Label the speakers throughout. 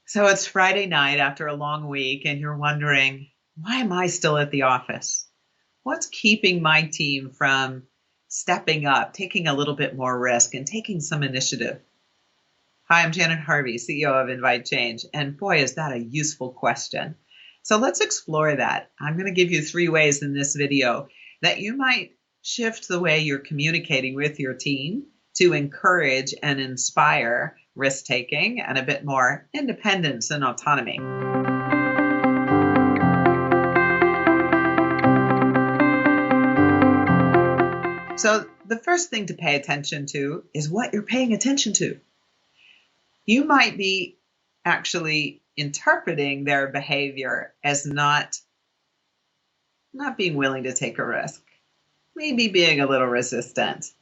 Speaker 1: So it's Friday night after a long week, and you're wondering, why am I still at the office? What's keeping my team from stepping up, taking a little bit more risk, and taking some initiative? Hi, I'm Janet Harvey, CEO of inviteCHANGE, and boy, is that a useful question. So let's explore that. I'm going to give you 3 ways in this video that you might shift the way you're communicating with your team to encourage and inspire risk-taking and a bit more independence and autonomy. So the first thing to pay attention to is what you're paying attention to. You might be actually interpreting their behavior as not being willing to take a risk, maybe being a little resistant,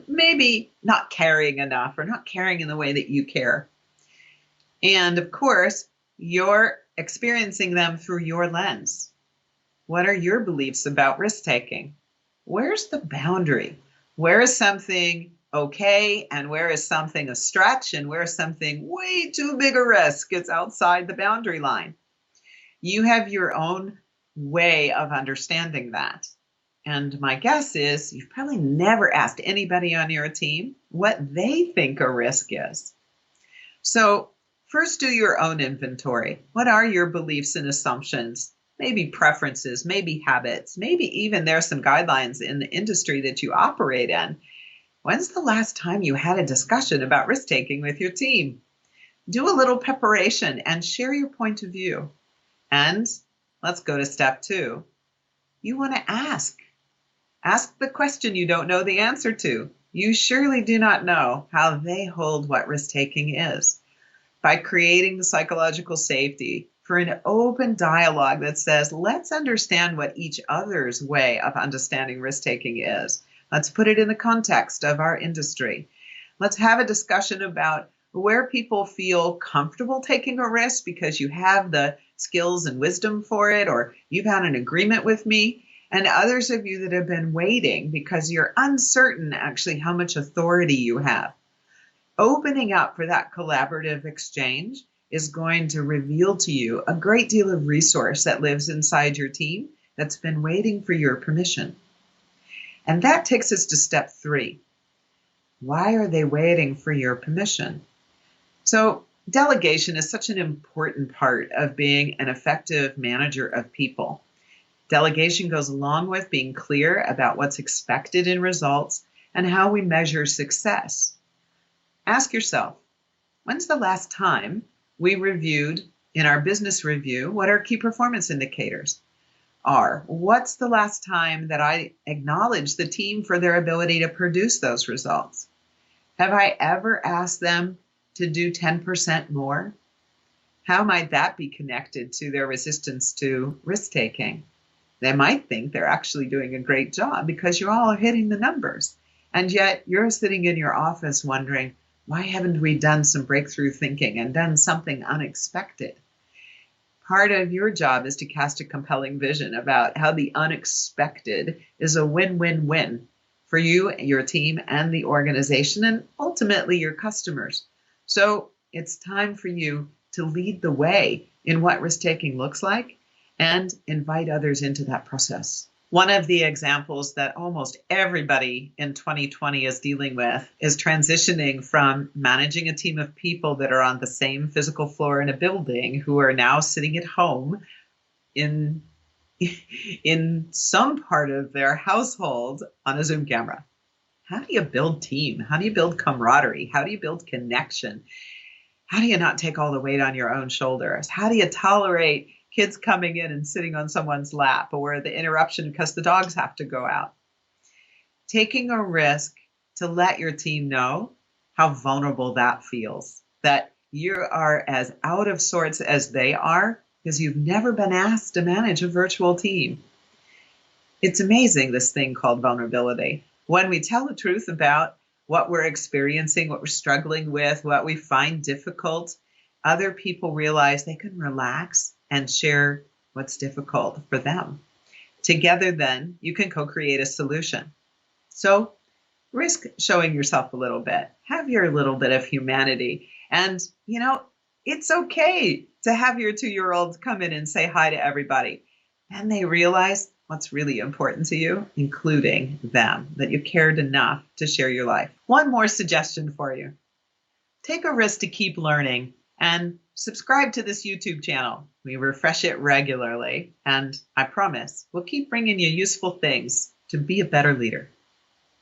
Speaker 1: maybe not caring enough or not caring in the way that you care. And of course, you're experiencing them through your lens. What are your beliefs about risk-taking? Where's the boundary? Where is something okay and where is something a stretch and where is something way too big a risk? It's outside the boundary line. You have your own way of understanding that. And my guess is you've probably never asked anybody on your team what they think a risk is. So first, do your own inventory. What are your beliefs and assumptions? Maybe preferences, maybe habits, maybe even there's some guidelines in the industry that you operate in. When's the last time you had a discussion about risk-taking with your team? Do a little preparation and share your point of view. And let's go to step 2. You want to ask. Ask the question you don't know the answer to. You surely do not know how they hold what risk-taking is. By creating the psychological safety for an open dialogue that says, let's understand what each other's way of understanding risk-taking is. Let's put it in the context of our industry. Let's have a discussion about where people feel comfortable taking a risk because you have the skills and wisdom for it, or you've had an agreement with me, and others of you that have been waiting because you're uncertain actually how much authority you have. Opening up for that collaborative exchange is going to reveal to you a great deal of resource that lives inside your team that's been waiting for your permission. And that takes us to step 3. Why are they waiting for your permission? So delegation is such an important part of being an effective manager of people. Delegation goes along with being clear about what's expected in results and how we measure success. Ask yourself, when's the last time we reviewed in our business review what our key performance indicators are? What's the last time that I acknowledged the team for their ability to produce those results? Have I ever asked them to do 10% more? How might that be connected to their resistance to risk-taking? They might think they're actually doing a great job because you're all hitting the numbers. And yet you're sitting in your office wondering, why haven't we done some breakthrough thinking and done something unexpected? Part of your job is to cast a compelling vision about how the unexpected is a win-win-win for you, your team, and the organization, and ultimately your customers. So it's time for you to lead the way in what risk-taking looks like and invite others into that process. One of the examples that almost everybody in 2020 is dealing with is transitioning from managing a team of people that are on the same physical floor in a building who are now sitting at home in some part of their household on a Zoom camera. How do you build team? How do you build camaraderie? How do you build connection? How do you not take all the weight on your own shoulders? How do you tolerate kids coming in and sitting on someone's lap, or the interruption because the dogs have to go out? Taking a risk to let your team know how vulnerable that feels, that you are as out of sorts as they are because you've never been asked to manage a virtual team. It's amazing, this thing called vulnerability. When we tell the truth about what we're experiencing, what we're struggling with, what we find difficult, other people realize they can relax and share what's difficult for them. Together, then, you can co-create a solution. So risk showing yourself a little bit. Have your little bit of humanity. And, It's okay to have your 2-year-olds come in and say hi to everybody. And they realize what's really important to you, including them, that you cared enough to share your life. One more suggestion for you. Take a risk to keep learning and subscribe to this YouTube channel. We refresh it regularly, and I promise we'll keep bringing you useful things to be a better leader.